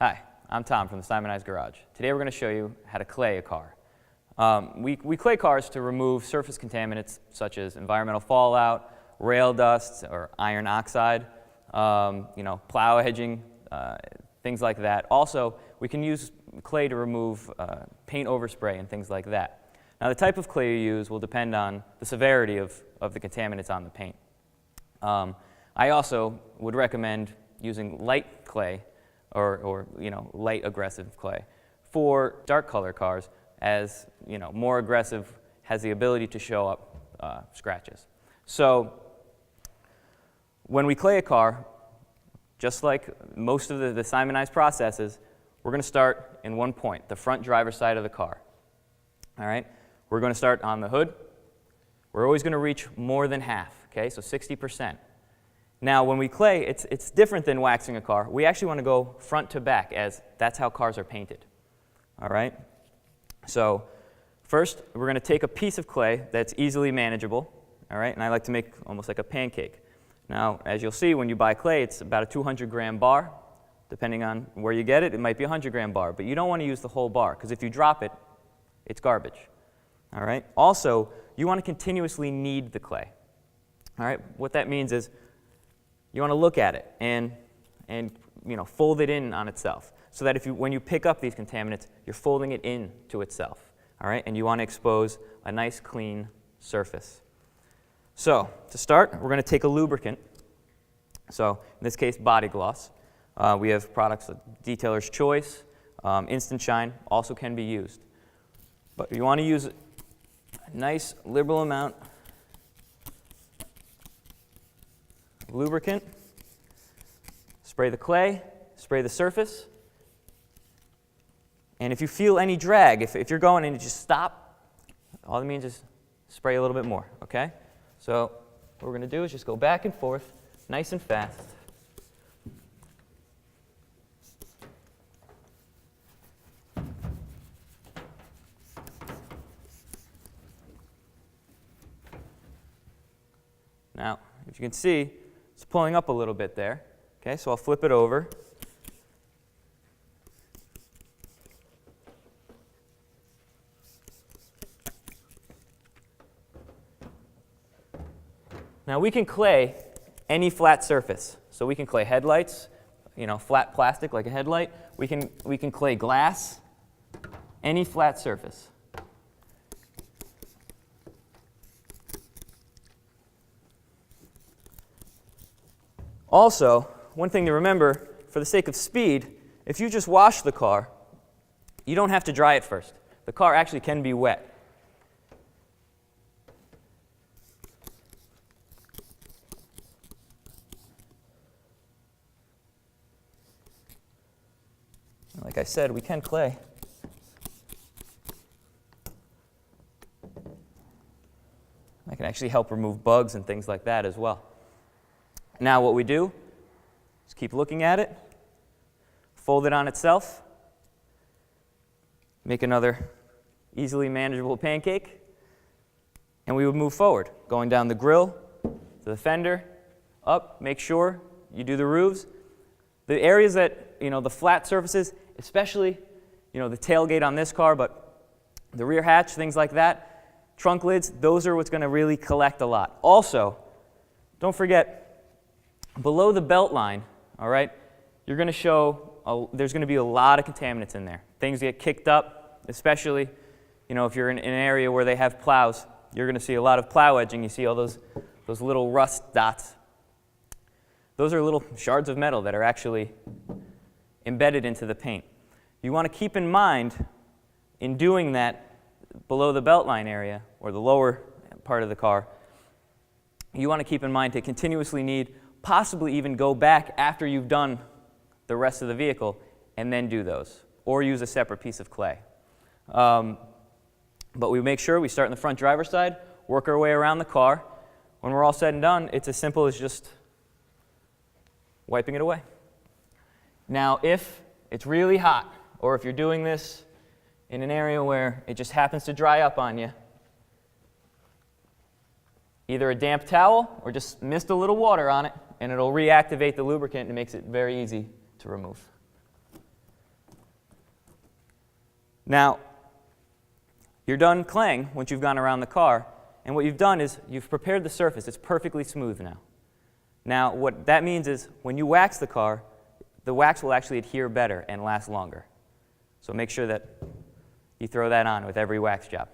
Hi, I'm Tom from the Simoniz Garage. Today we're going to show you how to clay a car. We clay cars to remove surface contaminants such as environmental fallout, rail dust, or iron oxide, plow edging, things like that. Also, we can use clay to remove paint overspray and things like that. Now, the type of clay you use will depend on the severity of the contaminants on the paint. I also would recommend using light clay or light aggressive clay for dark color cars, as more aggressive has the ability to show up scratches. So when we clay a car, just like most of the Simoniz processes, we're going to start in one point, the front driver's side of the car. All right? We're going to start on the hood. We're always going to reach more than half, okay? So 60%. Now, when we clay, it's different than waxing a car. We actually want to go front to back, as that's how cars are painted. All right? So first, we're going to take a piece of clay that's easily manageable. All right? And I like to make almost like a pancake. Now, as you'll see, when you buy clay, it's about a 200-gram bar. Depending on where you get it, it might be a 100-gram bar. But you don't want to use the whole bar, because if you drop it, it's garbage. All right? Also, you want to continuously knead the clay. All right? What that means is you want to look at it and fold it in on itself, so that when you pick up these contaminants, you're folding it in to itself. All right? And you want to expose a nice, clean surface. So to start, we're going to take a lubricant. So in this case, body gloss. We have products like Detailer's Choice, Instant Shine also can be used. But you want to use a nice liberal amount of lubricant. Spray the clay, spray the surface. And if you feel any drag, if you're going and you just stop, all it means is spray a little bit more, okay? So what we're going to do is just go back and forth, nice and fast. Now, if you can see, it's pulling up a little bit there. Okay, so I'll flip it over. Now, we can clay any flat surface. So we can clay headlights, flat plastic like a headlight. We can clay glass, any flat surface. Also, one thing to remember, for the sake of speed, if you just wash the car, you don't have to dry it first. The car actually can be wet. Like I said, we can clay. I can actually help remove bugs and things like that as well. Now what we do is keep looking at it, fold it on itself, make another easily manageable pancake, and we would move forward, going down the grill, to the fender, up, make sure you do the roofs. The areas that, the flat surfaces, especially, the tailgate on this car, but the rear hatch, things like that, trunk lids, those are what's going to really collect a lot. Also, don't forget, below the belt line, all right, you're going to show, there's going to be a lot of contaminants in there. Things get kicked up, especially, if you're in an area where they have plows, you're going to see a lot of plow edging. You see all those little rust dots. Those are little shards of metal that are actually embedded into the paint. You want to keep in mind, in doing that below the belt line area, or the lower part of the car, you want to keep in mind to continuously knead, possibly even go back after you've done the rest of the vehicle and then do those, or use a separate piece of clay. But we make sure we start in the front driver's side, work our way around the car. When we're all said and done, it's as simple as just wiping it away. Now, if it's really hot, or if you're doing this in an area where it just happens to dry up on you, either a damp towel or just mist a little water on it, and it'll reactivate the lubricant and makes it very easy to remove. Now, you're done claying once you've gone around the car, and what you've done is you've prepared the surface. It's perfectly smooth now. Now, what that means is when you wax the car, the wax will actually adhere better and last longer. So make sure that you throw that on with every wax job.